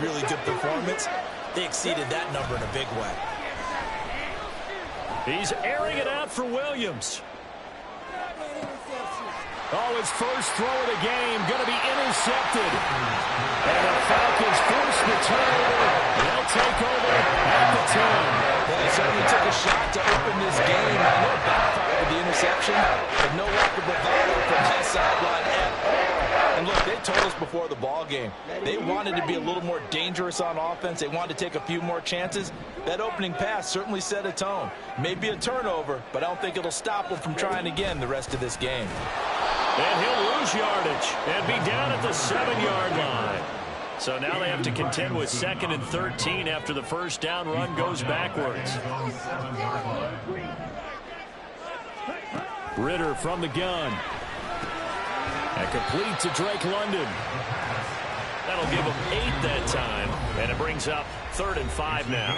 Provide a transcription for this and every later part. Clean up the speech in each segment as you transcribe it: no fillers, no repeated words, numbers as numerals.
really good performance. They exceeded that number in a big way. He's airing it out for Williams. Oh, his first throw of the game going to be intercepted. And the Falcons force the turnover. They'll take over at the 10. Well, they certainly took a shot to open this game. I know it backfired with the interception, but no lack of bravado from that sideline at all. And look, they told us before the ball game, they wanted to be a little more dangerous on offense. They wanted to take a few more chances. That opening pass certainly set a tone. Maybe a turnover, but I don't think it'll stop them from trying again the rest of this game. And he'll lose yardage and be down at the 7-yard line. So now they have to contend with 2nd and 13 after the first down run goes backwards. Ritter from the gun. And complete to Drake London. That'll give them 8 that time. And it brings up 3rd and 5 now.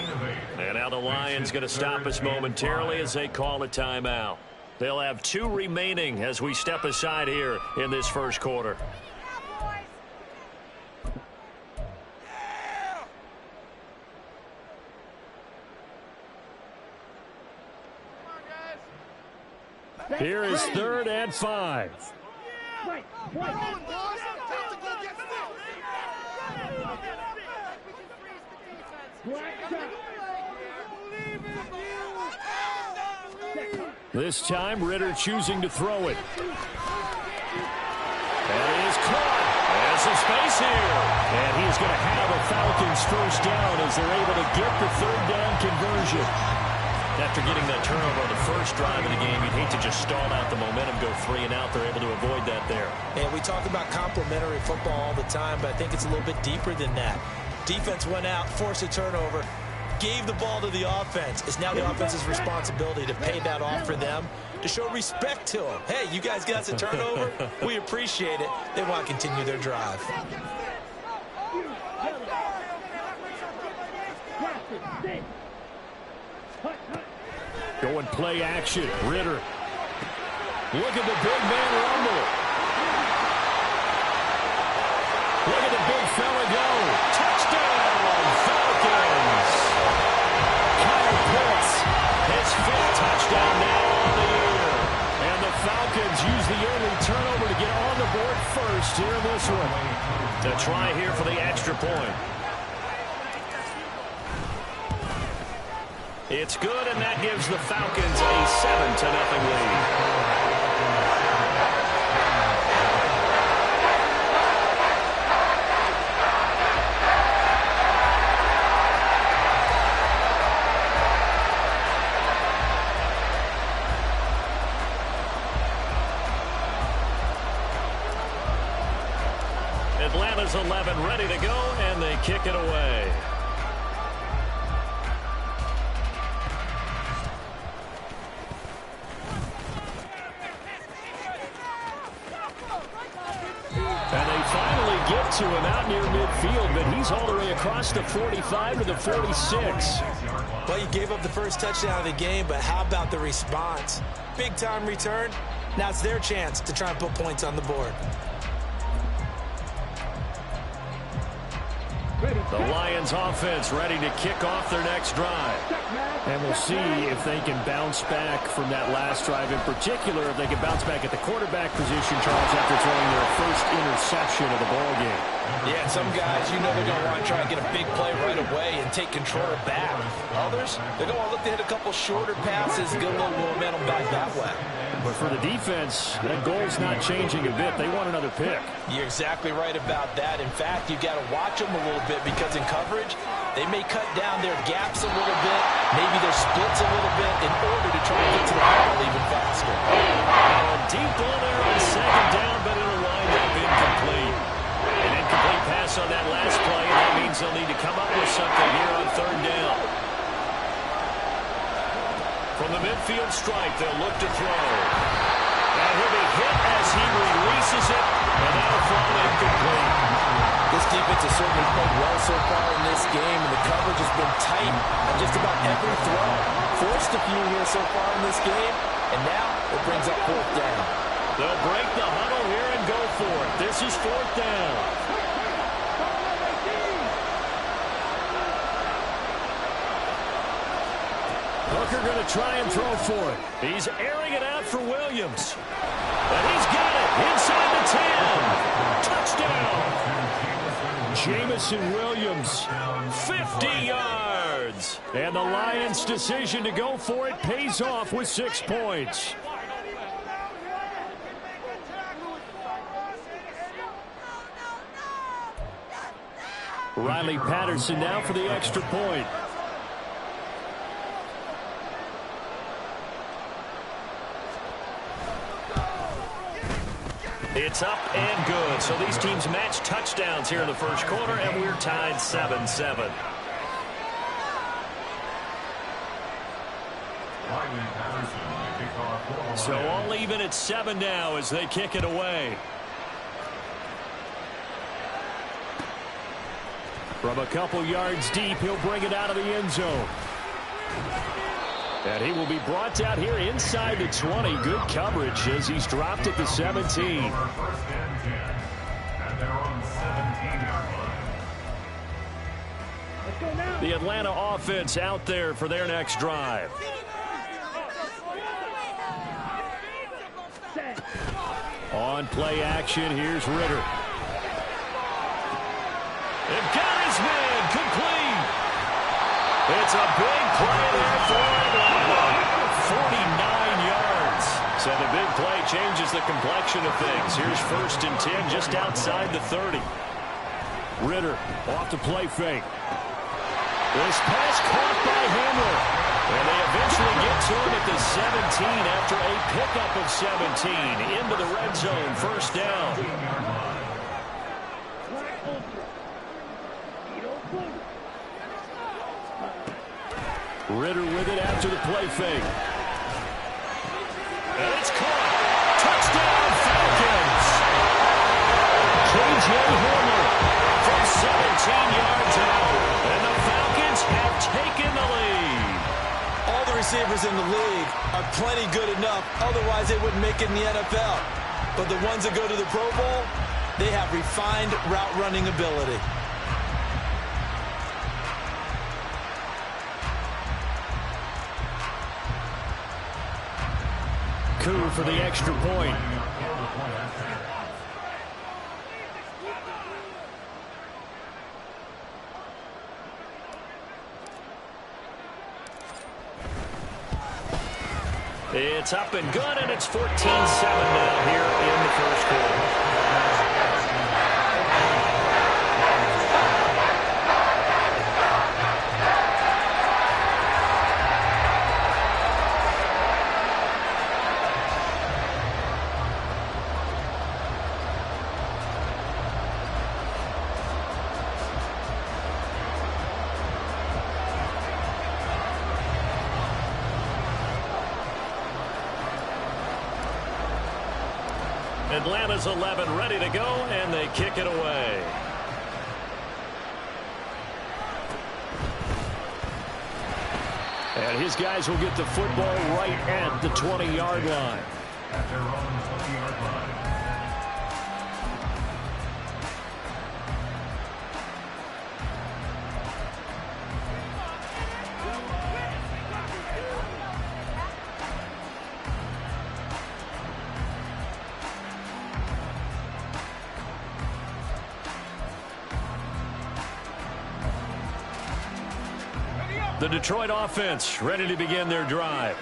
And now the Lions going to stop us momentarily as they call a timeout. They'll have 2 remaining as we step aside here in this first quarter. Here is 3rd and 5. This time, Ritter choosing to throw it. And it is caught. There's some space here. And he's going to have a Falcons first down as they're able to get the 3rd down conversion. After getting that turnover on the first drive of the game, you'd hate to just stall out the momentum, go 3 and out. They're able to avoid that there. And we talk about complementary football all the time, but I think it's a little bit deeper than that. Defense went out, forced a turnover, gave the ball to the offense. It's now the offense's responsibility to pay that off for them, to show respect to them. Hey, you guys got us a turnover. We appreciate it. They want to continue their drive. Going play action. Ritter. Look at the big man rumble. Look at the big fella go. Touchdown, Falcons. Kyle Pitts, his 5th touchdown now on the year. And the Falcons use the early turnover to get on the board first here in this one. To try here for the extra point. It's good, and that gives the Falcons a 7-0 lead. Atlanta's 11 ready to go, and they kick it away. And they finally get to him out near midfield, but he's all the way across the 45 to the 46. Well, you gave up the first touchdown of the game, but how about the response? Big-time return. Now it's their chance to try and put points on the board. The Lions offense ready to kick off their next drive. And we'll see if they can bounce back from that last drive. In particular, if they can bounce back at the quarterback position, Charles, after throwing their first interception of the ball game. Yeah, some guys, you know they're going to want to try and get a big play right away and take control back. Others, they're going to look to hit a couple shorter passes, get a little momentum back that way. But for the defense, that goal's not changing a bit. They want another pick. You're exactly right about that. In fact, you've got to watch them a little bit because in coverage, they may cut down their gaps a little bit, maybe their splits a little bit in order to try and get to the ball even faster. And deep ball there on 2nd down, but it'll wind up incomplete. An incomplete pass on that last play, and that means they'll need to come up with something here on 3rd down. From the midfield stripe, they'll look to throw. And he'll be hit as he releases it, and that'll fall incomplete. This defense has certainly played well so far in this game, and the coverage has been tight on just about every throw. Forced a few here so far in this game, and now it brings up 4th down. They'll break the huddle here and go for it. This is 4th down. Booker going to try and throw for it. He's airing it out for Williams. And he's got it inside the 10. Touchdown. Jamison Williams, 50 yards. And the Lions' decision to go for it pays off with 6 points. Riley Patterson now for the extra point. It's up and good. So these teams match touchdowns here in the first quarter, and we're tied 7-7. So all even at 7 now as they kick it away. From a couple yards deep, he'll bring it out of the end zone. And he will be brought down here inside the 20. Good coverage as he's dropped at the 17. The Atlanta offense out there for their next drive. On play action, here's Ritter. They've got his man complete. It's a big play there for Atlanta. 49 yards. So the big play changes the complexion of things. Here's 1st and 10 just outside the 30. Ritter off the play fake. This pass caught by Hamler. And they eventually get to him at the 17 after a pickup of 17 into the red zone. 1st down. Ritter with it after the play fake. And it's caught. Touchdown Falcons. K.J. Hamler from 17 yards out. And the Falcons have taken the lead. All the receivers in the league are plenty good enough. Otherwise, they wouldn't make it in the NFL. But the ones that go to the Pro Bowl, they have refined route running ability. Coup for the extra point. It's up and good, and it's 14-7 now here in the first quarter. Atlanta's 11 ready to go, and they kick it away. And his guys will get the football right at the 20-yard line. At their own 20-yard line. The Detroit offense ready to begin their drive.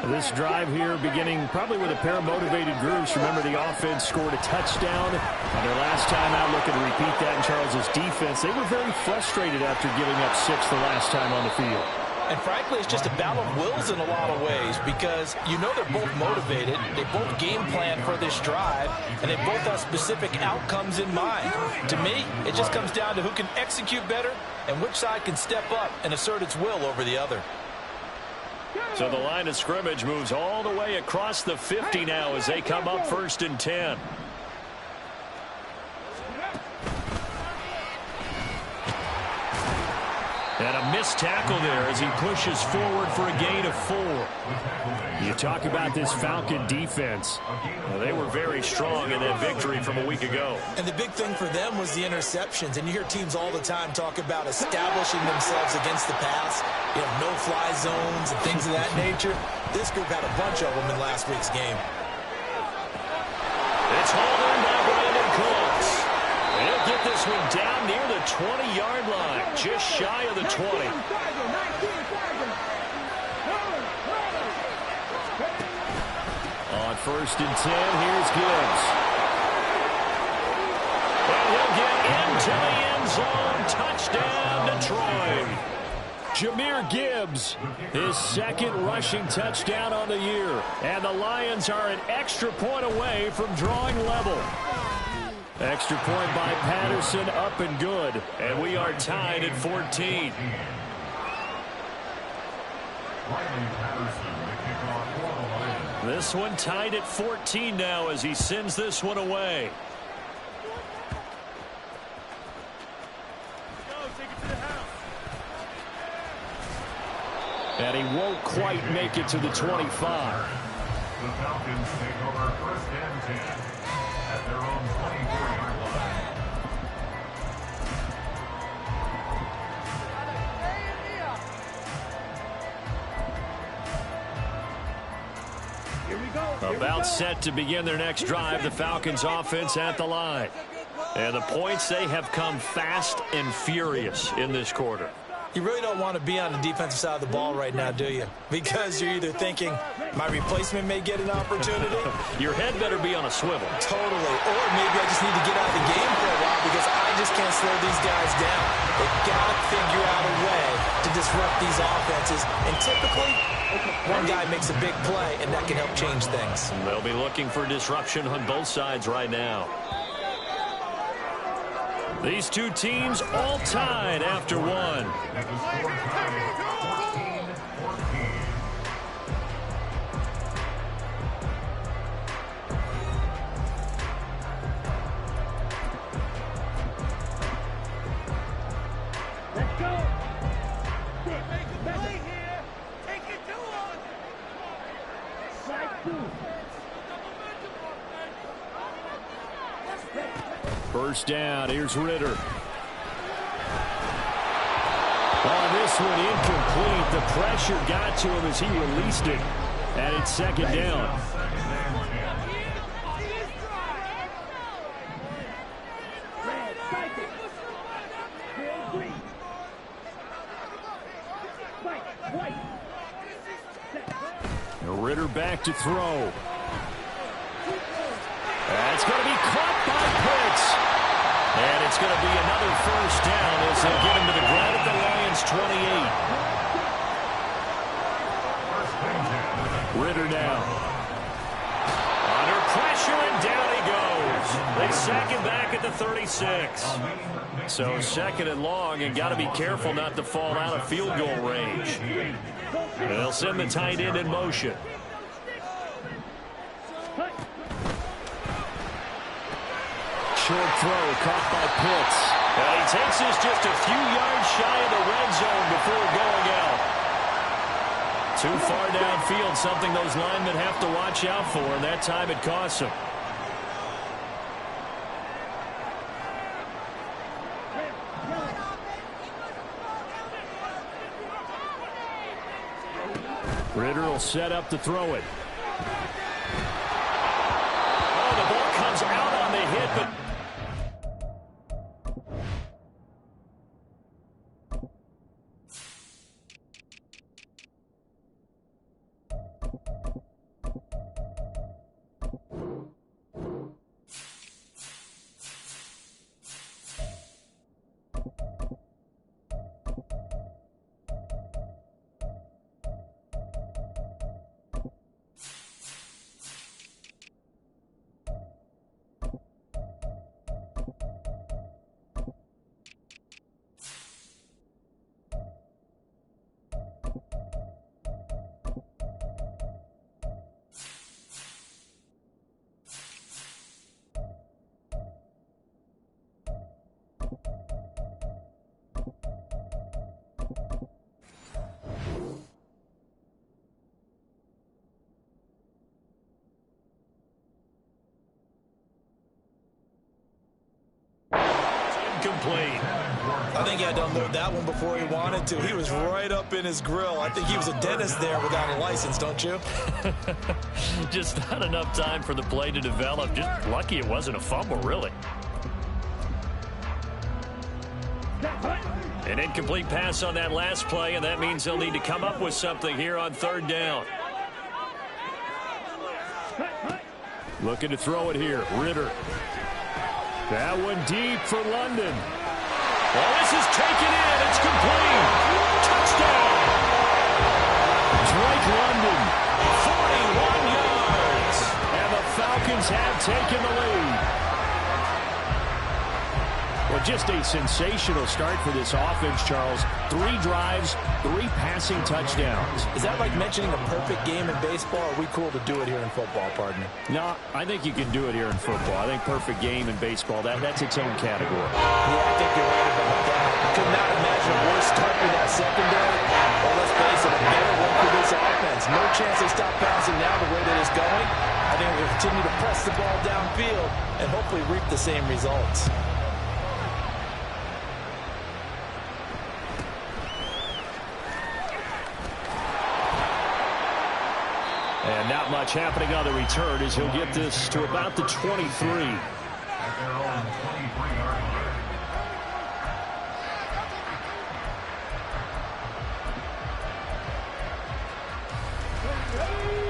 This drive here beginning probably with a pair of motivated groups. Remember, the offense scored a touchdown on their last time out. Looking to repeat that in Charles's defense. They were very frustrated after giving up 6 the last time on the field. And frankly, it's just a battle of wills in a lot of ways because you know they're both motivated. They both game plan for this drive, and they both have specific outcomes in mind. To me, it just comes down to who can execute better and which side can step up and assert its will over the other. So the line of scrimmage moves all the way across the 50 now as they come up 1st and 10. And a missed tackle there as he pushes forward for a gain of 4. You talk about this Falcon defense. Well, they were very strong in that victory from a week ago. And the big thing for them was the interceptions. And you hear teams all the time talk about establishing themselves against the pass, no-fly zones and things of that nature. This group had a bunch of them in last week's game. It's hauled in by Brandon Cooks. He'll get this one down near the 20-yard line, just shy of the 20. On 1st and 10, here's Gibbs. And he'll get into the end zone. Touchdown, Detroit. Jahmyr Gibbs, his 2nd rushing touchdown on the year. And the Lions are an extra point away from drawing level. Extra point by Patterson, up and good. And we are tied at 14. This one tied at 14 now as he sends this one away. And he won't quite make it to the 25. The Falcons take over 1st and 10 at their own 24-yard line. About set to begin their next drive, the Falcons offense at the line. And the points, they have come fast and furious in this quarter. You really don't want to be on the defensive side of the ball right now, do you? Because you're either thinking, my replacement may get an opportunity. Your head better be on a swivel. Totally. Or maybe I just need to get out of the game for a while because I just can't slow these guys down. They've got to figure out a way to disrupt these offenses. And typically, one guy makes a big play, and that can help change things. They'll be looking for disruption on both sides right now. These two teams all tied after one. Let's go. Make a play here. Take it to us. Side 2. First down, here's Ritter. On this one, incomplete. The pressure got to him as he released it. And it's 2nd down. Ritter back to throw. That's going to be caught by Pitts. And it's going to be another first down as they get him to the ground at the Lions 28. Ritter now. Under pressure, and down he goes. They sack him back at the 36. So 2nd and long, and got to be careful not to fall out of field goal range. And they'll send the tight end in motion. Short throw caught by Pitts. And he takes this just a few yards shy of the red zone before going out. Too far downfield, something those linemen have to watch out for, and that time it costs them. Ritter will set up to throw it. Oh, the ball comes out on the hit, but incomplete. I think he had to unload that one before he wanted to. He was right up in his grill. I think he was a dentist there without a license, don't you? Just not enough time for the play to develop. Just lucky it wasn't a fumble, really. An incomplete pass on that last play, and that means they'll need to come up with something here on third down. Looking to throw it here. Ritter. That one deep for London. Well, this is taken in. It's complete. Touchdown. Drake London, 41 yards. And the Falcons have taken the lead. Well, just a sensational start for this offense, Charles. 3 drives, 3 passing touchdowns. Is that like mentioning a perfect game in baseball? Or are we cool to do it here in football, partner? No, I think you can do it here in football. I think perfect game in baseball, that's its own category. Yeah, I think you're right about that. I could not imagine a worse start for that secondary. Well, let's face it, a better one for this offense. No chance they stop passing now the way that it's going. I think we'll continue to press the ball downfield and hopefully reap the same results. And not much happening on the return as he'll get this to about the 23. At their own 23-yard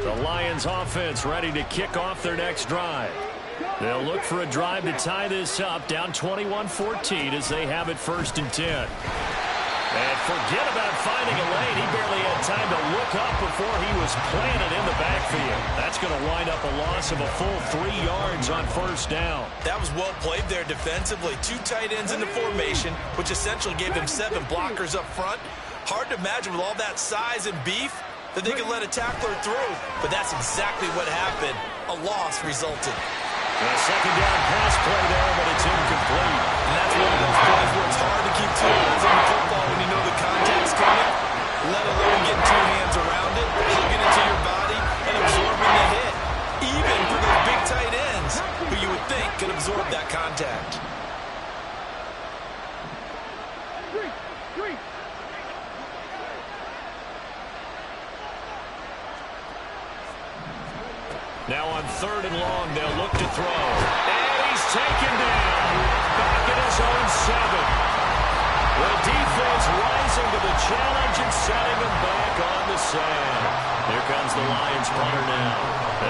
line. The Lions offense ready to kick off their next drive. They'll look for a drive to tie this up, down 21-14 as they have it 1st and 10. And forget about finding a lane. He barely had time to look up before he was planted in the backfield. That's going to wind up a loss of a full 3 yards on 1st down. That was well played there defensively. 2 tight ends in the formation, which essentially gave him 7 blockers up front. Hard to imagine with all that size and beef that they could let a tackler through. But that's exactly what happened. A loss resulted. A second down pass play there, but it's incomplete. And that's one of those plays where it's hard to keep 2 hands on the football when you know the contact's coming, let alone getting 2 hands around it, hugging it to your body, and absorbing the hit. Even for those big tight ends, who you would think could absorb that contact. Now on 3rd and long, they'll look to throw. And he's taken down. Back at his own 7. The defense rising to the challenge and setting him back on the sand. Here comes the Lions punter now,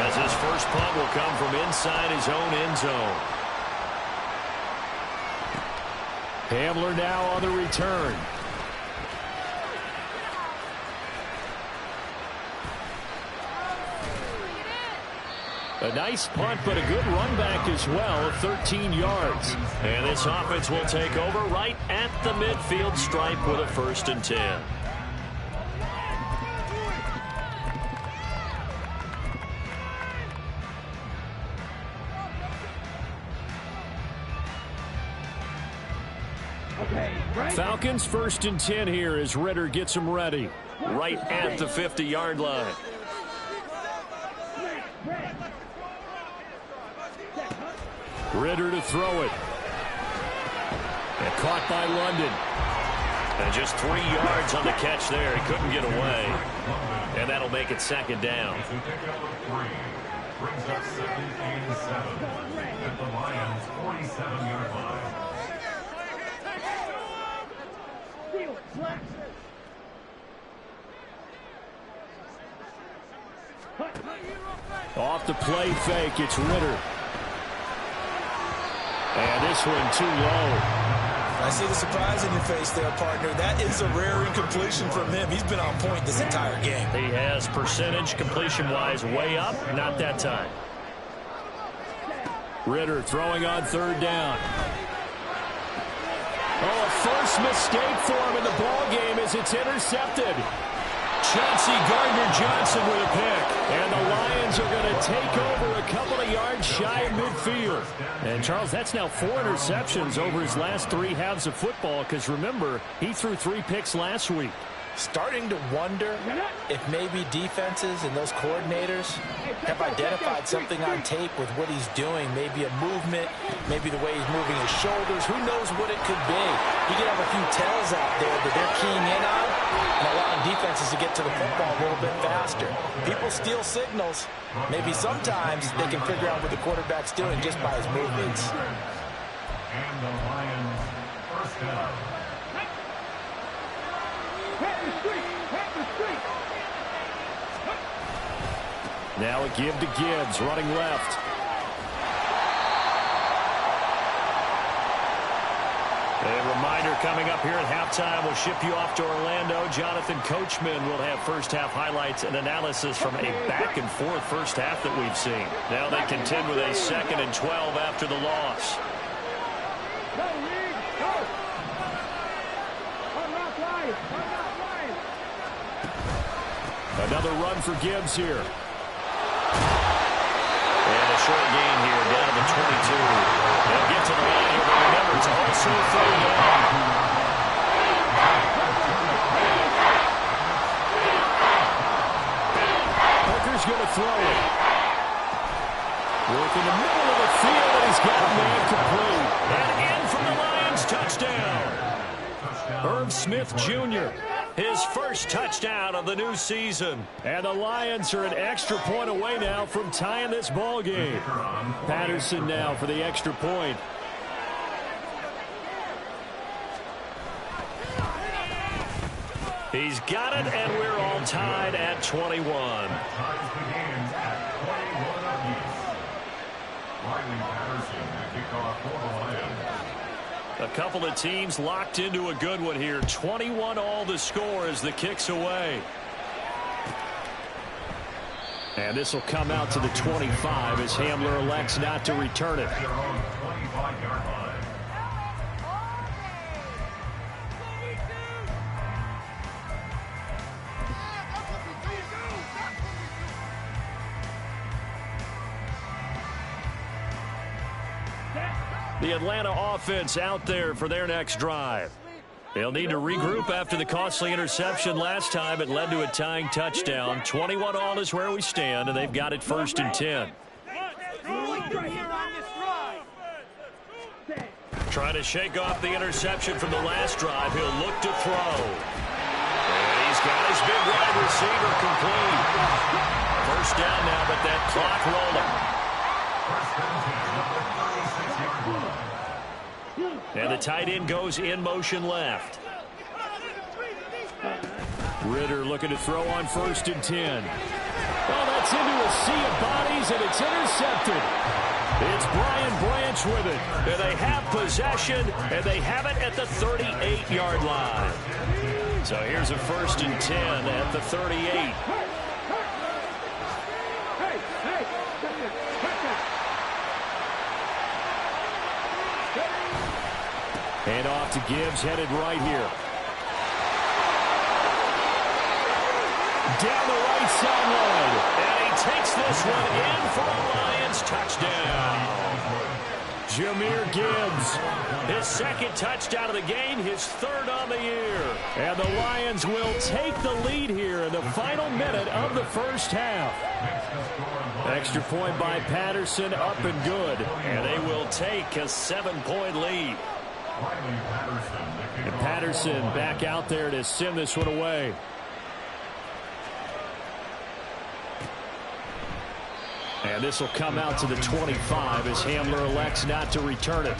as his first punt will come from inside his own end zone. Hamler now on the return. A nice punt, but a good run back as well, 13 yards. And this offense will take over right at the midfield stripe with a 1st and 10. Falcons 1st and 10 here as Ritter gets them ready. Right at the 50-yard line. Ritter to throw it. And caught by London. And just 3 yards on the catch there. He couldn't get away. And that'll make it 2nd down. To pick up a 3, brings up 2nd and 7 at the Lions' 47-yard line. Off the play fake, it's Ritter. And this one too low. I see the surprise in your face there, partner. That is a rare incompletion from him. He's been on point this entire game. He has percentage completion-wise way up, not that time. Ritter throwing on 3rd down. Oh, a first mistake for him in the ball game as it's intercepted. Chauncey Gardner-Johnson with a pick. And the Lions are going to take over a couple of yards shy of midfield. And, Charles, that's now 4 interceptions over his last 3 halves of football because, remember, he threw 3 picks last week. Starting to wonder if maybe defenses and those coordinators have identified something on tape with what he's doing. Maybe a movement, maybe the way he's moving his shoulders. Who knows what it could be? He could have a few tells out there that they're keying in on and allowing defenses to get to the football a little bit faster. People steal signals. Maybe sometimes they can figure out what the quarterback's doing just by his movements. And the Lions first down. Now a give to Gibbs, running left. A reminder coming up here at halftime. We'll ship you off to Orlando. Jonathan Coachman will have first-half highlights and analysis from a back-and-forth first half that we've seen. Now they contend with a 2nd and 12 after the loss. Another run for Gibbs here. And a short gain here, down to the 22. They'll get to the line here, but remember, it's also 3rd down. Hooker's going to throw it. Work in the middle of the field, and he's got a man complete. And in from the Lions, touchdown. Irv Smith Jr., his first touchdown of the new season. And the Lions are an extra point away now from tying this ball game. Patterson now for the extra point. He's got it, and we're all tied at 21. Ties the game at 21 apiece. Riley Patterson, the kickoff for the Lions. A couple of teams locked into a good one here. 21 all the score as the kick's away. And this will come out to the 25 as Hamler elects not to return it. Their own 25-yard line. The Atlanta offense out there for their next drive. They'll need to regroup after the costly interception last time. It led to a tying touchdown. 21 all is where we stand, and they've got it 1st and 10. Trying to shake off the interception from the last drive. He'll look to throw. And he's got his big wide receiver complete. 1st down now, but that clock rolling. And the tight end goes in motion left. Ritter looking to throw on 1st and 10. Well, that's into a sea of bodies, and it's intercepted. It's Brian Branch with it. And they have possession, and they have it at the 38-yard line. So here's a 1st and 10 at the 38. And off to Gibbs, headed right here. Down the right sideline. And he takes this one in for a Lions touchdown. Jahmyr Gibbs, his 2nd touchdown of the game, his 3rd on the year. And the Lions will take the lead here in the final minute of the first half. Extra point by Patterson, up and good. And they will take a 7-point lead. And Patterson back out there to send this one away. And this will come out to the 25 as Hamler elects not to return it.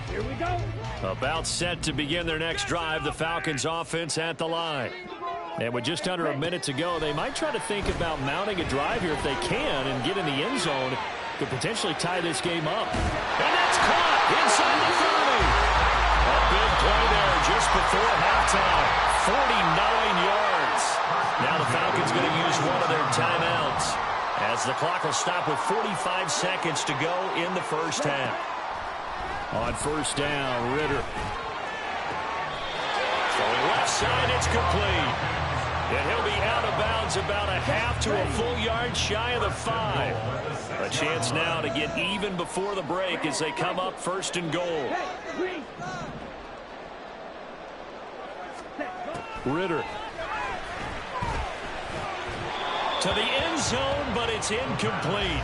Here we go. About set to begin their next drive, the Falcons offense at the line. And with just under a minute to go, they might try to think about mounting a drive here if they can and get in the end zone. Could potentially tie this game up. And that's caught inside the 30. A big play there just before halftime. 49 yards. Now the Falcons going to use one of their timeouts as the clock will stop with 45 seconds to go in the first half. On 1st down, Ritter. complete. And he'll be out of bounds about a half to a full yard shy of the 5. A chance now to get even before the break as they come up 1st and goal. Ritter. To the end zone, but it's incomplete.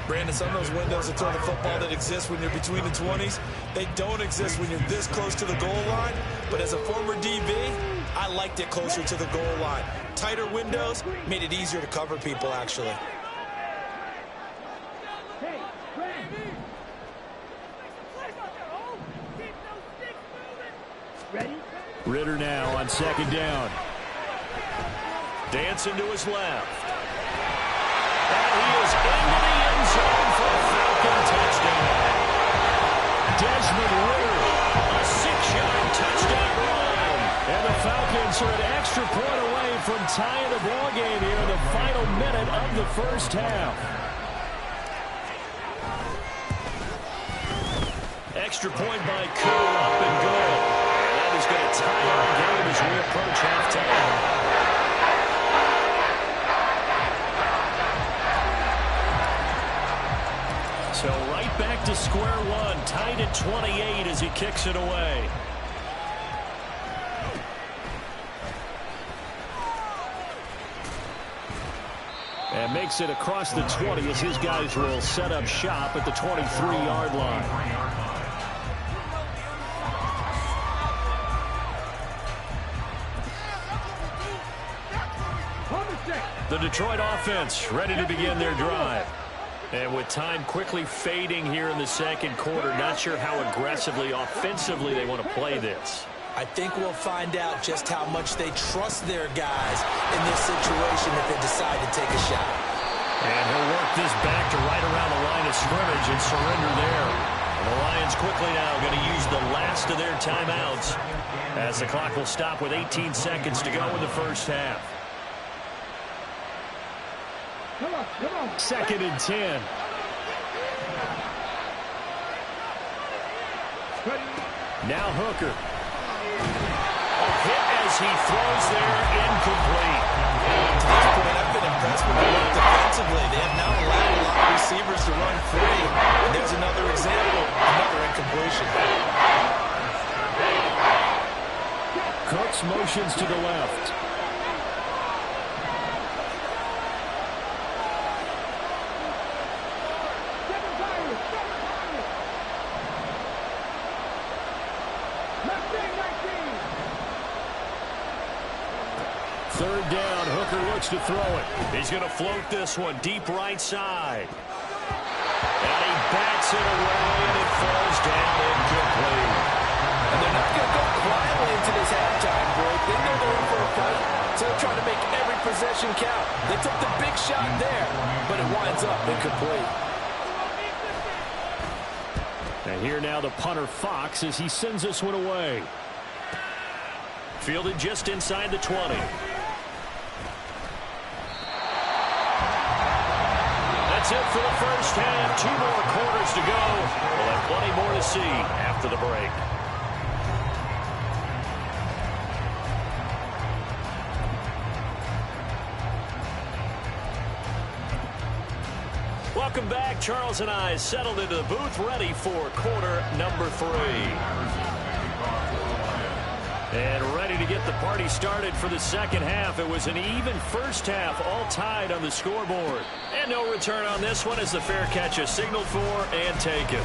Brandon, some of those windows to throw the football that exist when you're between the 20s, they don't exist when you're this close to the goal line. But as a former DB, I liked it closer to the goal line. Tighter windows made it easier to cover people, actually. Ritter now on 2nd down. Dancing to his left. And he is into the end zone for a Falcon touchdown. Desmond Ritter, a 6-yard touchdown run. And the Falcons are an extra point away from tying the ball game here in the final minute of the 1st half. Extra point by Koo, up and good. And that is going to tie our game as we approach halftime. So right back to square one, tied at 28 as he kicks it away. And makes it across the 20 as his guys will set up shop at the 23-yard line. The Detroit offense ready to begin their drive. And with time quickly fading here in the 2nd quarter, not sure how aggressively, offensively they want to play this. I think we'll find out just how much they trust their guys in this situation if they decide to take a shot. And he'll work this back to right around the line of scrimmage and surrender there. And the Lions quickly now going to use the last of their timeouts as the clock will stop with 18 seconds to go in the 1st half. 2nd and 10. Now Hooker. A hit as he throws there, incomplete. To this point, I've been impressed with their work defensively. They have now allowed a lot of receivers to run free. And there's another example, another incompletion. Cooks motions to the left. Third down, Hooker looks to throw it. He's going to float this one deep right side. And he backs it away, and it falls down incomplete. And they're not going to go quietly into this halftime break. They know they're in for a fight, so they're trying to make every possession count. They took the big shot there, but it winds up incomplete. And here now the punter Fox as he sends this one away. Fielded just inside the 20. That's it for the 1st half. 2 more quarters to go. We'll have plenty more to see after the break. Welcome back. Charles and I settled into the booth ready for quarter number 3. And ready to get the party started for the 2nd half. It was an even 1st half, all tied on the scoreboard. And no return on this one as the fair catch is signaled for and taken.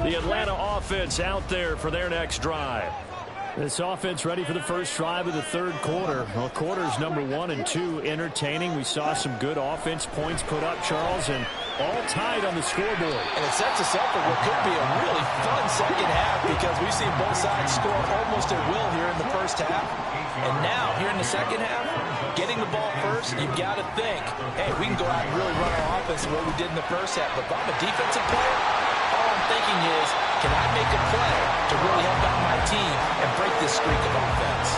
The Atlanta offense out there for their next drive. This offense ready for the first drive of the 3rd quarter. Well, quarters number 1 and 2 entertaining. We saw some good offense points put up, Charles, and all tied on the scoreboard. And it sets us up for what could be a really fun 2nd half because we've seen both sides score almost at will here in the 1st half. And now, here in the 2nd half, getting the ball first, you've got to think, hey, we can go out and really run our offense the way we did in the 1st half. But if I'm a defensive player, all I'm thinking is, can I make a play to really help out my team and break this streak of offense?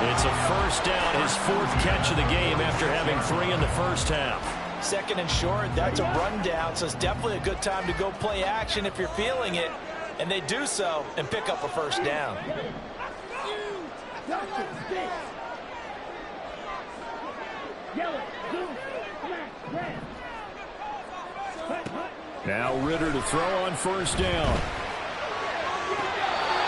It's a first down, his 4th catch of the game after having 3 in the first half. 2nd and short, that's a rundown, so it's definitely a good time to go play action if you're feeling it. And they do so and pick up a first down. Now Ritter to throw on first down.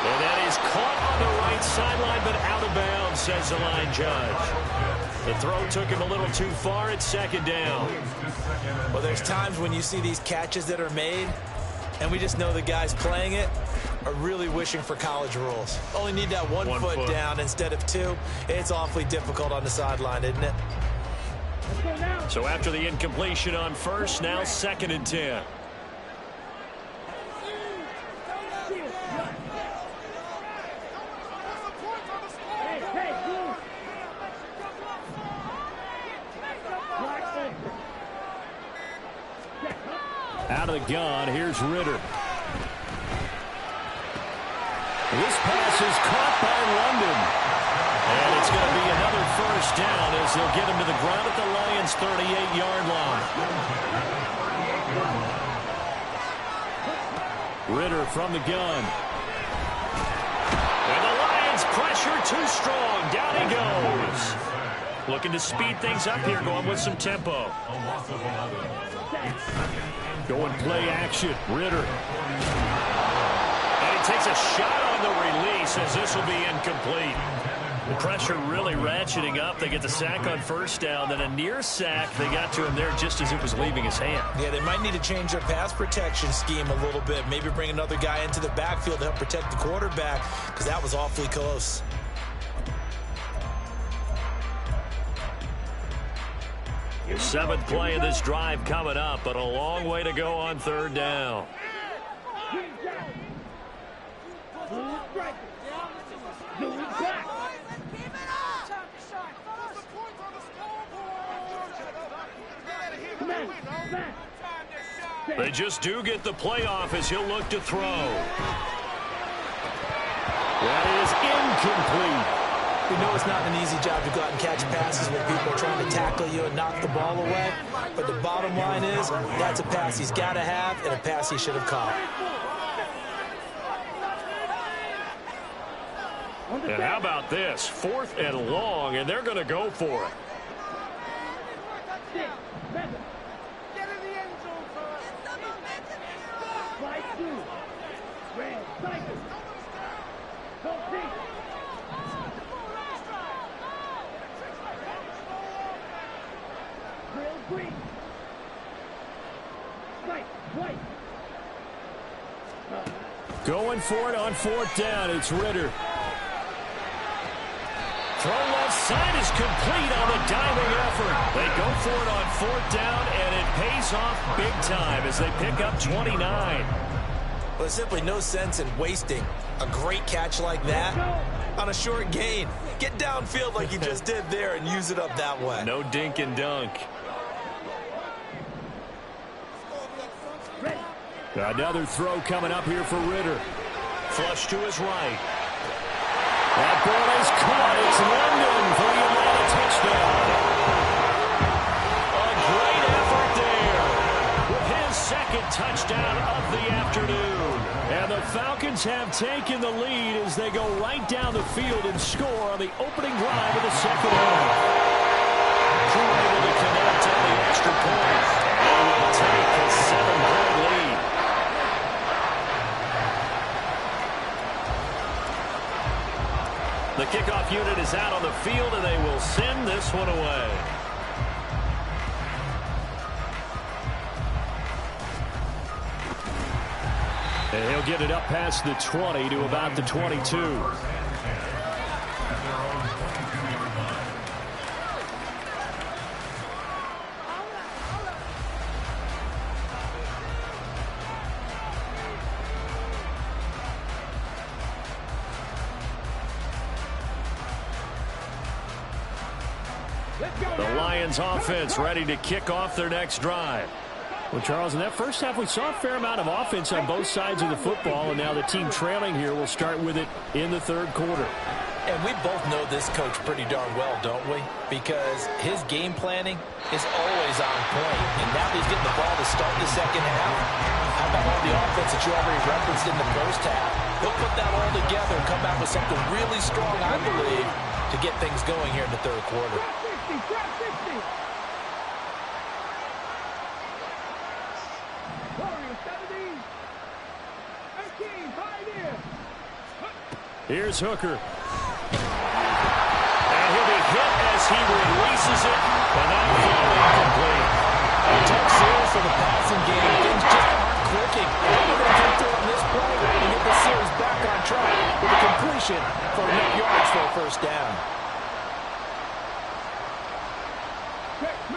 And that is caught on the right sideline, but out of bounds, says the line judge. The throw took him a little too far at 2nd down. Well, there's times when you see these catches that are made, and we just know the guys playing it are really wishing for college rules. Only need that one foot down instead of 2. It's awfully difficult on the sideline, isn't it? So after the incompletion on first, now 2nd and 10. Out of the gun, here's Ritter. This pass is caught by London. And it's going to be another first down as they'll get him to the ground at the Lions' 38-yard line. Ritter from the gun. And the Lions pressure too strong. Down he goes. Looking to speed things up here, going with some tempo. Going play action. Ritter. And he takes a shot on the release as this will be incomplete. The pressure really ratcheting up. They get the sack on first down. Then a near sack. They got to him there just as it was leaving his hand. Yeah, they might need to change their pass protection scheme a little bit. Maybe bring another guy into the backfield to help protect the quarterback, because that was awfully close. Your 7th play of this drive coming up, but a long way to go on 3rd down. They just do get the playoff as he'll look to throw. That is incomplete. We know it's not an easy job to go out and catch passes when people are trying to tackle you and knock the ball away. But the bottom line is, that's a pass he's got to have and a pass he should have caught. And how about this? 4th and long, and they're going to go for it. Going for it on 4th down. It's Ritter. Throw left side is complete on the diving effort. They go for it on 4th down, and it pays off big time as they pick up 29. Well, there's simply no sense in wasting a great catch like that on a short gain. Get downfield like you just did there and use it up that way. No dink and dunk. Another throw coming up here for Ritter. Flush to his right. That ball is caught. It's London for the Atlanta touchdown. A great effort there with his 2nd touchdown of the afternoon. And the Falcons have taken the lead as they go right down the field and score on the opening drive of the 2nd half. Crew able to connect on the extra point. They will take a 7-point lead. The kickoff unit is out on the field, and they will send this one away. And he'll get it up past the 20 to about the 22. The Lions offense ready to kick off their next drive. Well, Charles, in that first half, we saw a fair amount of offense on both sides of the football, and now the team trailing here will start with it in the third quarter. And we both know this coach pretty darn well, don't we? Because his game planning is always on point. And now he's getting the ball to start the second half. How about all the offense that you already referenced in the first half? He'll put that all together and come back with something really strong, I believe, to get things going here in the third quarter. Here's Hooker. And he'll be hit as he releases it. And that ball incomplete. Tough series for the passing game. Things just aren't clicking. What are they going to do on this play and get the series back on track with a completion for enough yards for a first down?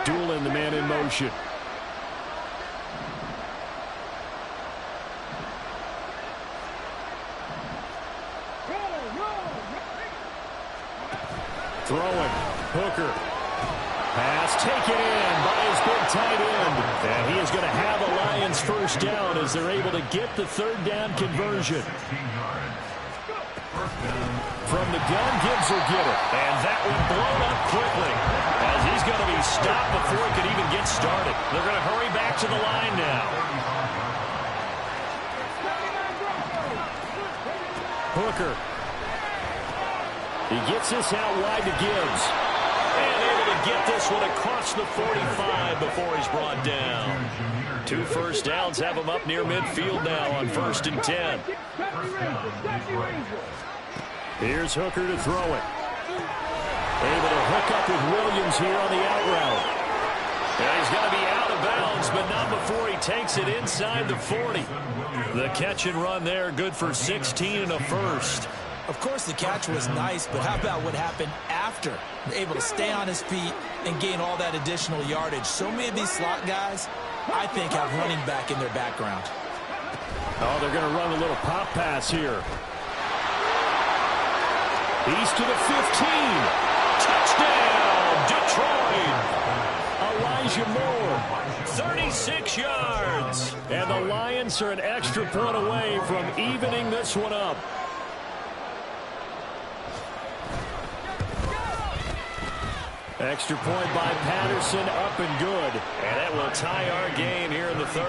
Doolin, the man in motion. Throwing. Hooker. Pass taken in by his big tight end. And he is going to have a Lions first down as they're able to get the third down conversion. From the gun, Gibbs will get it. And that one blown up quickly as he's going to be stopped before he could even get started. They're going to hurry back to the line now. Hooker. He gets this out wide to Gibbs. And able to get this one across the 45 before he's brought down. 2 first downs have him up near midfield now on 1st and 10. Here's Hooker to throw it. Able to hook up with Williams here on the out route. And he's going to be out of bounds, but not before he takes it inside the 40. The catch and run there, good for 16 and a first. Of course, the catch was nice, but how about what happened after? Able to stay on his feet and gain all that additional yardage. So many of these slot guys, I think, have running back in their background. Oh, they're going to run a little pop pass here. He's to the 15. Touchdown, Detroit. Elijah Moore, 36 yards. And the Lions are an extra point away from evening this one up. Extra point by Patterson, up and good. And that will tie our game here in the third.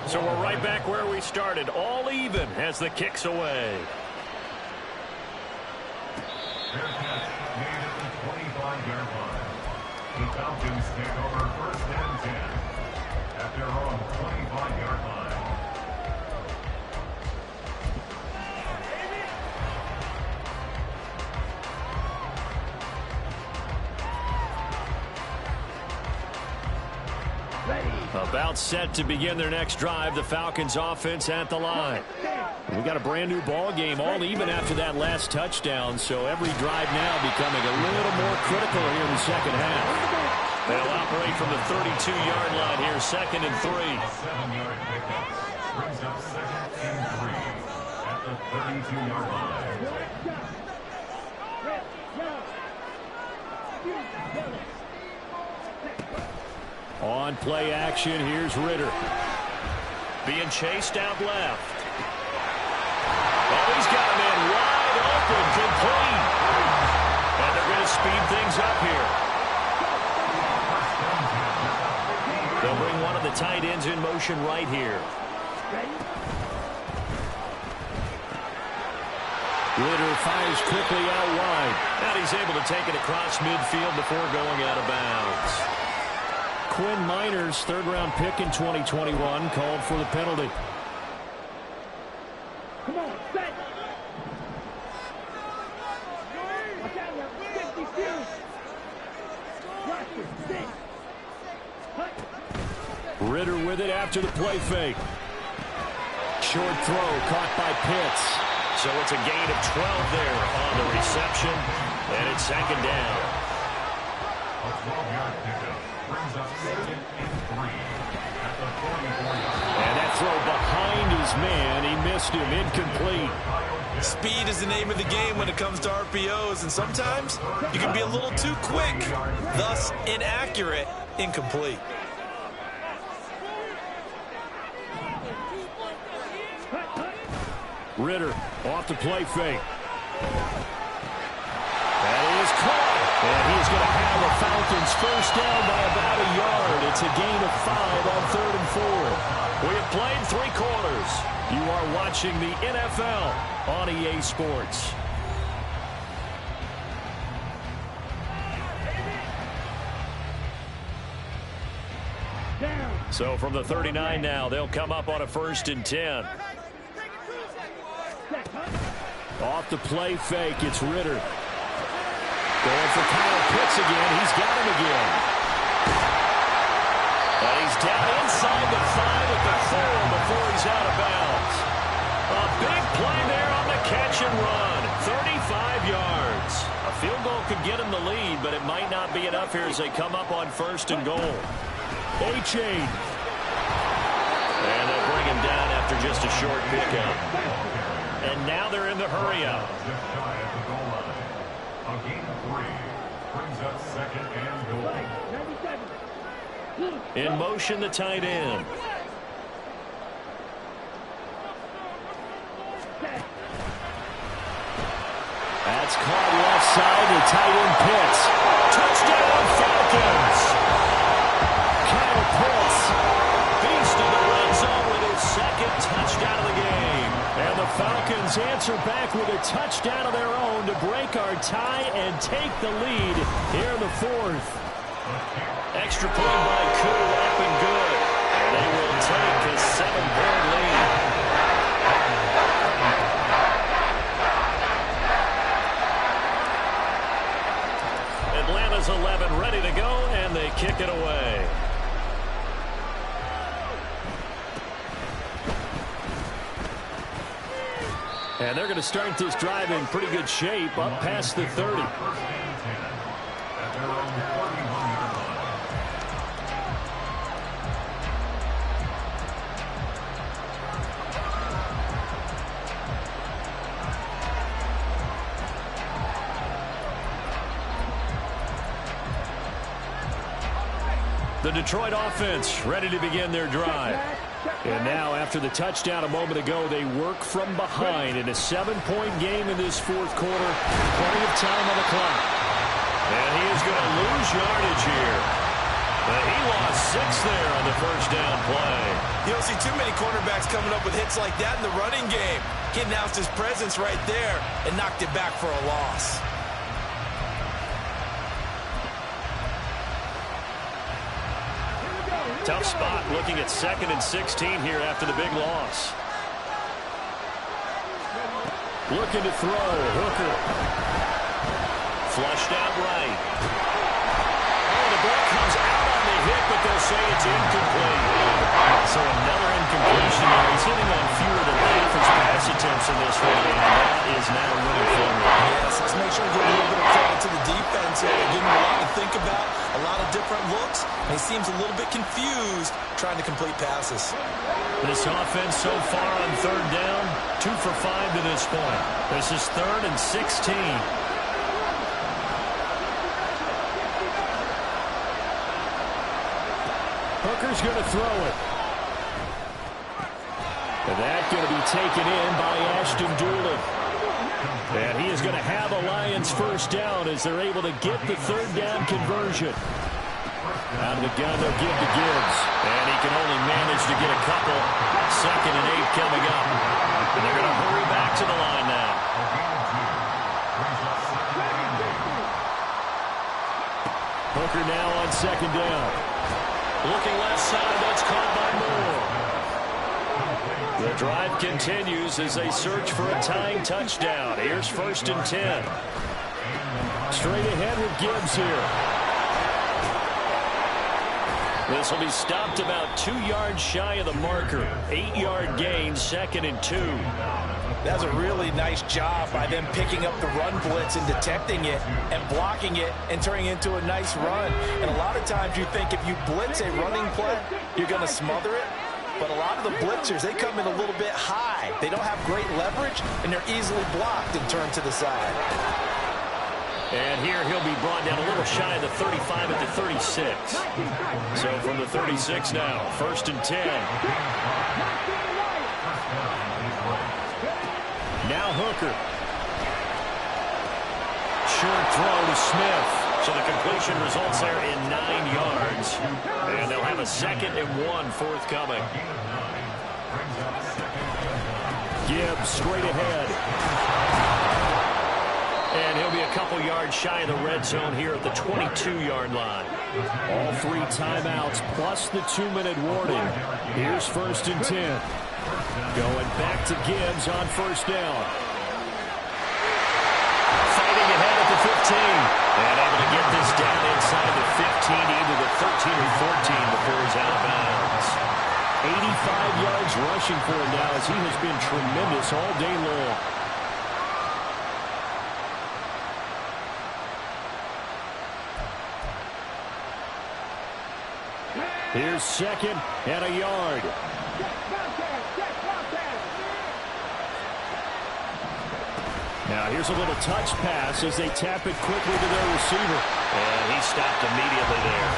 So we're right back where we started, all even as the kick's away. The Falcons take over 1st and 10 at their own 25-yard line. About set to begin their next drive, the Falcons offense at the line. We got a brand new ball game, all even after that last touchdown, so every drive now becoming a little more critical here in the second half. They'll operate from the 32-yard line here, 2nd and 3. 7-yard pickup brings up 2nd and 3 at the 32-yard line. On play action, here's Ritter. Being chased out left. Oh, he's got a man wide open, complete. And they're going to speed things up here. They'll bring one of the tight ends in motion right here. Ritter fires quickly out wide. And he's able to take it across midfield before going out of bounds. Quinn Miners, 3rd-round pick in 2021, called for the penalty. Come on, set. Ritter with it after the play fake. Short throw caught by Pitts. So it's a gain of 12 there on the reception, and it's 2nd down. A 12-yard pickup brings up 2nd and 3 at the 44-yard line. And that throw behind his man, he missed him, incomplete. Speed is the name of the game when it comes to RPOs, and sometimes you can be a little too quick, thus inaccurate, incomplete. Ritter off the play fake. That is caught. And he's going to have the Falcons first down by about a yard. It's a gain of 5 on 3rd and 4. We have played 3 quarters. You are watching the NFL on EA Sports. So from the 39 now, they'll come up on a 1st and 10. Off the play fake, it's Ritter. Going for Kyle Pitts again. He's got him again. And he's down inside the 5 at the 4 before he's out of bounds. A big play there on the catch and run. 35 yards. A field goal could get him the lead, but it might not be enough here as they come up on 1st and goal. A-chain. And they'll bring him down after just a short pickup. And now they're in the hurry up. A gain of 3 brings up 2nd and goal. In motion, the tight end. That's caught left side. The tight end Pitts. Touchdown Falcons. Kyle Pitts. Beast in the red zone with his 2nd touchdown of the game. And the Falcons answer back with a touchdown of their own to break our tie and take the lead here in the 4th. Extra point by Koo, up and good. They will take a 7-point lead. Atlanta's 11 ready to go, and they kick it away. And they're going to start this drive in pretty good shape up past the 30. The Detroit offense ready to begin their drive. And now, after the touchdown a moment ago, they work from behind in a 7-point game in this 4th quarter. Plenty of time on the clock. And he is going to lose yardage here. But he lost 6 there on the first down play. You don't see too many cornerbacks coming up with hits like that in the running game. He announced his presence right there and knocked it back for a loss. Tough spot looking at 2nd and 16 here after the big loss. Looking to throw. Hooker. Flushed out right. Oh, the ball comes out on the hit, but they'll say it's incomplete. So another incompletion there. He's hitting on fewer than half his pass attempts in this one, and that is now winning formula. Yes, let's make sure we give a little bit of credit to the defense here. They're giving him a lot to think about, a lot of different looks, and he seems a little bit confused trying to complete passes. This offense so far on 3rd down, 2 for 5 to this point. This is 3rd and 16. Hooker's going to throw it. And that's going to be taken in by Ashton Doolin. And he is going to have a Lions first down as they're able to get the 3rd down conversion. Out of the gun, they'll give to Gibbs. And he can only manage to get a couple. 2nd and 8 coming up. And they're going to hurry back to the line now. Hooker now on 2nd down. Looking left side, that's caught by Moore. The drive continues as they search for a tying touchdown. Here's 1st and 10. Straight ahead with Gibbs here. This will be stopped about 2 yards shy of the marker. 8-yard gain, 2nd and 2. That's a really nice job by them picking up the run blitz and detecting it and blocking it and turning it into a nice run. And a lot of times you think if you blitz a running play, you're going to smother it. But a lot of the blitzers, they come in a little bit high. They don't have great leverage, and they're easily blocked and turned to the side. And here he'll be brought down a little shy of the 35 at the 36. So from the 36 now, 1st and 10. Now Hooker. Short throw to Smith. So the completion results there in 9 yards. And they'll have a 2nd and 1 forthcoming. Gibbs straight ahead. And he'll be a couple yards shy of the red zone here at the 22-yard line. All 3 timeouts plus the 2-minute warning. Here's 1st and 10. Going back to Gibbs on 1st down. Fighting ahead at the 15. And able to get this down inside the 15, either the 13 or 14 before he's out of bounds. 85 yards rushing for him now as he has been tremendous all day long. Here's 2nd and a yard. Now here's a little touch pass as they tap it quickly to their receiver. And he stopped immediately there.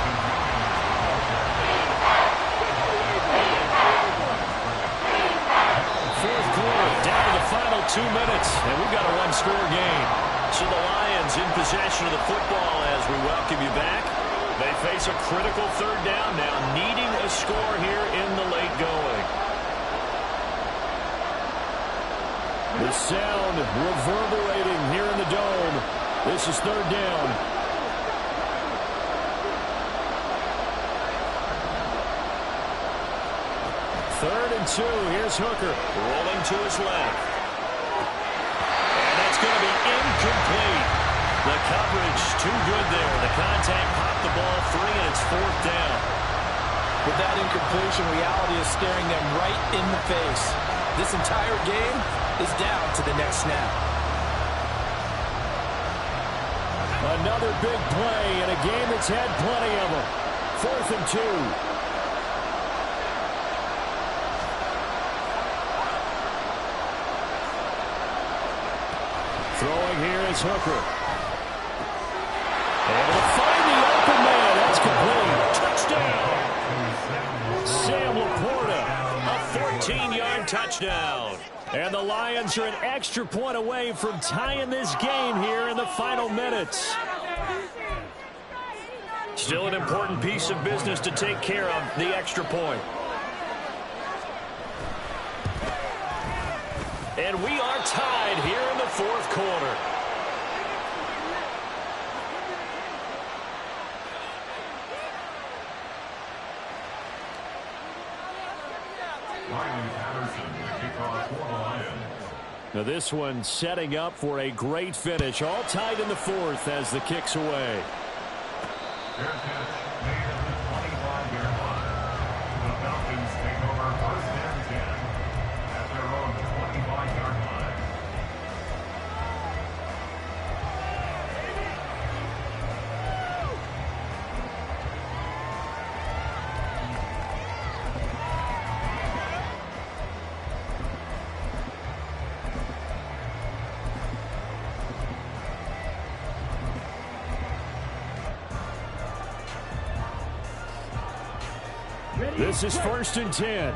4th quarter, down to the final 2 minutes, and we've got a 1-score game. So the Lions in possession of the football as we welcome you back. They face a critical 3rd down now, needing a score here in the late going. The sound reverberating here in the dome. This is 3rd down. Third and 2. Here's Hooker rolling to his left. And that's going to be incomplete. The coverage too good there. The contact popped the ball free, and it's 4th down. With that incompletion, reality is staring them right in the face. This entire game is down to the next snap. Another big play in a game that's had plenty of them. 4th and 2. Throwing here is Hooker. Able to find the open man. That's complete. Touchdown. Sam Laporta, a 14-yard touchdown. And the Lions are an extra point away from tying this game here in the final minutes. Still an important piece of business to take care of, the extra point. And we are tied here in the 4th quarter. Now this one setting up for a great finish. All tied in the 4th as the kick's away. Their pitch made at the 25-yard line. The Falcons take over 1st and 10 at their own 25-yard line. This is 1st and 10.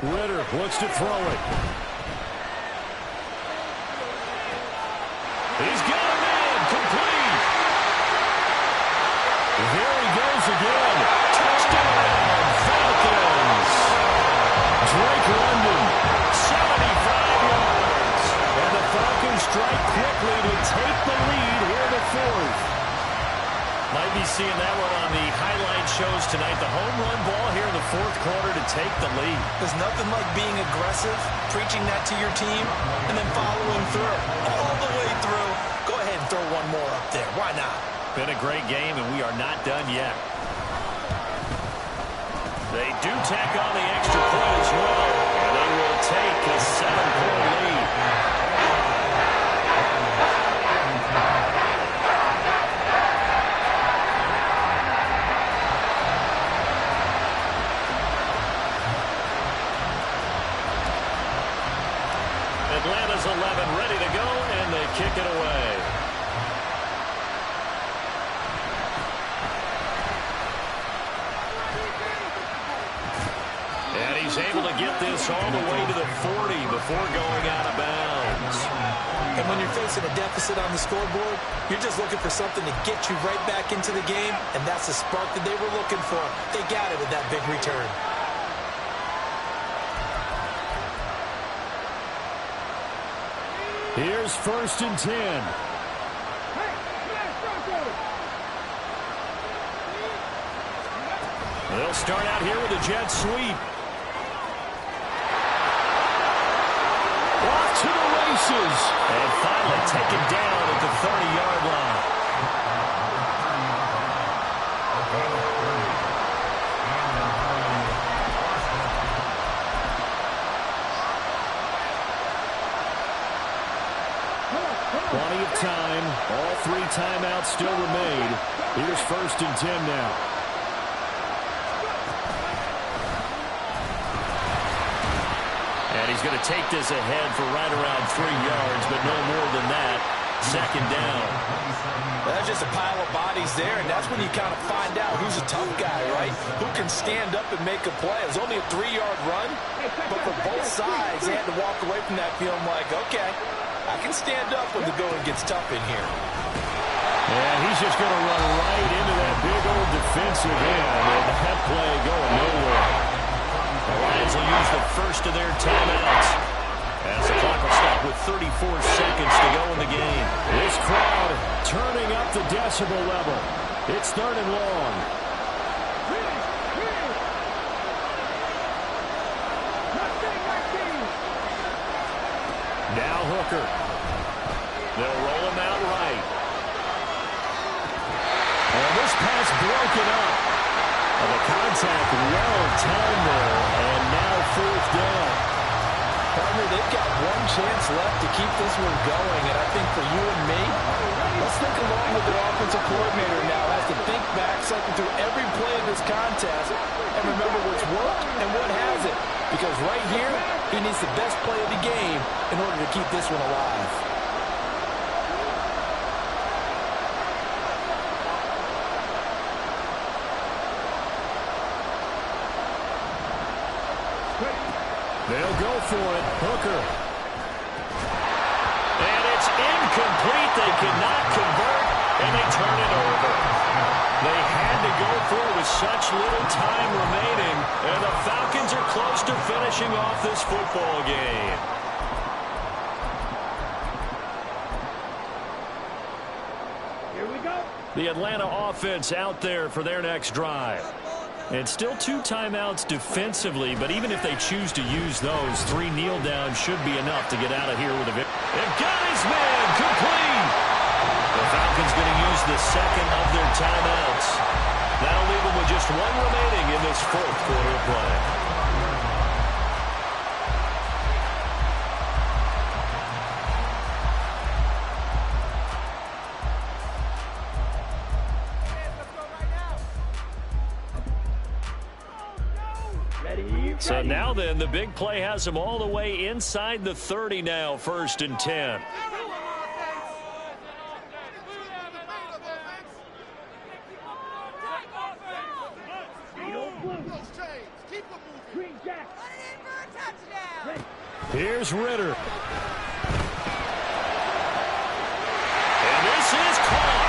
Ritter looks to throw it. He's got a man, complete. There he goes again. Touchdown, Falcons. Drake London, 75 yards. And the Falcons strike quickly to take the lead here in the 4th. Might be seeing that one on the highlight shows tonight. The home run ball here in the 4th quarter to take the lead. There's nothing like being aggressive, preaching that to your team, and then following through. All the way through. Go ahead and throw one more up there. Why not? Been a great game, and we are not done yet. They do tack on the extra point as well, and they will take a 7-point lead. 11 ready to go, and they kick it away. And he's able to get this all the way to the 40 before going out of bounds. And when you're facing a deficit on the scoreboard, you're just looking for something to get you right back into the game, and that's the spark that they were looking for. They got it with that big return. Here's 1st and 10. They'll start out here with a jet sweep. Off to the races. And finally taken down at the 30-yard line. Plenty of time. All 3 timeouts still remain. Here's 1st and 10 now. And he's going to take this ahead for right around 3 yards, but no more than that. 2nd down. That's just a pile of bodies there, and that's when you kind of find out who's a tough guy, right? Who can stand up and make a play. It was only a 3-yard run, but for both sides, they had to walk away from that feeling like, okay, I can stand up when the going gets tough in here. And he's just going to run right into that big old defensive end, and that play going nowhere. The Lions will use the first of their timeouts as the clock will stop with 34 seconds to go in the game. This crowd turning up the decibel level. It's 3rd and long. Now Hooker. They'll roll him out right. And this pass broken up. And the contact well timed there. And now 4th down. Partner, they've got one chance left to keep this one going. And I think for you and me, let's think along with their offensive coordinator now. Has to think back, cycle through every play of this contest, and remember what's worked and what hasn't. Because right here, he needs the best play of the game in order to keep this one alive. They'll go for it. Hooker. And it's incomplete. They cannot convert, and they turn it over. They had to go for it with such little time remaining, and the Falcons are close to finishing off this football game. Here we go. The Atlanta offense out there for their next drive. And still 2 timeouts defensively, but even if they choose to use those, 3 kneel downs should be enough to get out of here with a victory. They've got his man complete. The Falcons going to use the 2nd of their timeouts. That'll leave them with just 1 remaining in this 4th quarter of play. So now then, the big play has them all the way inside the 30 now, 1st and 10. Here's Ritter. And this is caught.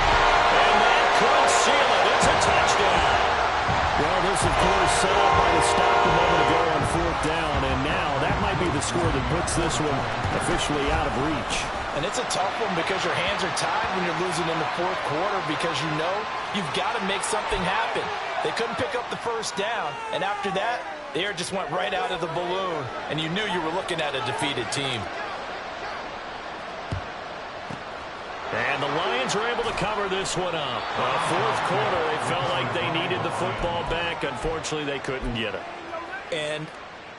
And that could seal it. It's a touchdown. Well, this, of course, set up by the stop a moment ago on 4th down, and now that might be the score that puts this one officially out of reach. And it's a tough one because your hands are tied when you're losing in the 4th quarter because you know you've got to make something happen. They couldn't pick up the 1st down, and after that, the air just went right out of the balloon, and you knew you were looking at a defeated team. And the Lions are able to cover this one up. 4th quarter, they felt like they needed the football back. Unfortunately, they couldn't get it. And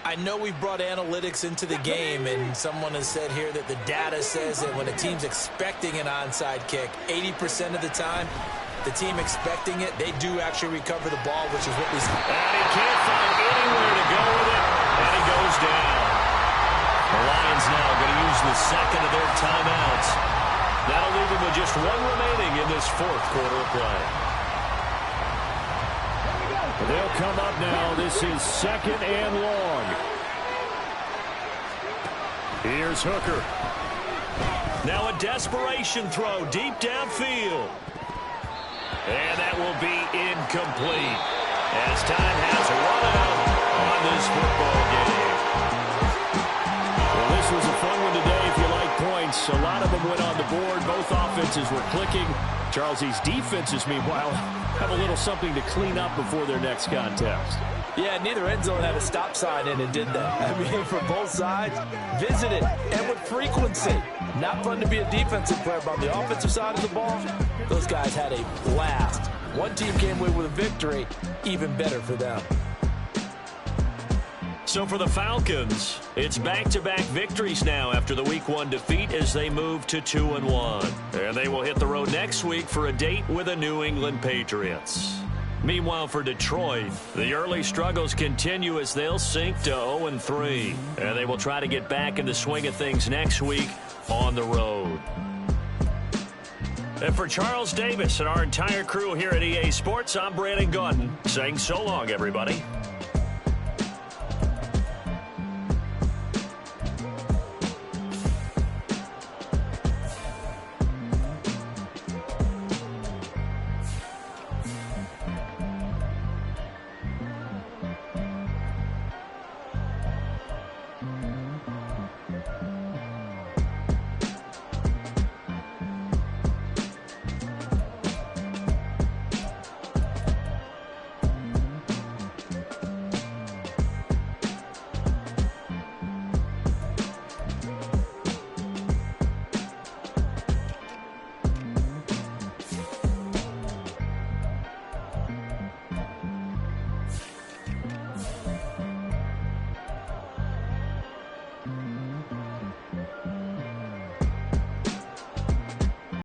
I know we brought analytics into the game, and someone has said here that the data says that when a team's expecting an onside kick, 80% of the time, the team expecting it, they do actually recover the ball, which is what we see. And he can't find anywhere to go with it, and he goes down. The Lions now going to use the second of their timeouts. That'll leave them with just one remaining in this fourth quarter of play. They'll come up now. This is second and long. Here's Hooker. Now a desperation throw deep downfield. And that will be incomplete as time has run out on this football game. Well, this was a fun one today if you like points. A lot of them went on the board. Both offenses were clicking. Charles, these defenses, meanwhile, have a little something to clean up before their next contest. Yeah, neither end zone had a stop sign, and it did that. I mean, for both sides, visited, and with frequency. Not fun to be a defensive player, but on the offensive side of the ball, those guys had a blast. One team came away with a victory, even better for them. So for the Falcons, it's back-to-back victories now after the Week 1 defeat as they move to 2-1. And they will hit the road next week for a date with the New England Patriots. Meanwhile, for Detroit, the early struggles continue as they'll sink to 0-3. And they will try to get back in the swing of things next week on the road. And for Charles Davis and our entire crew here at EA Sports, I'm Brandon Gaudin saying so long, everybody.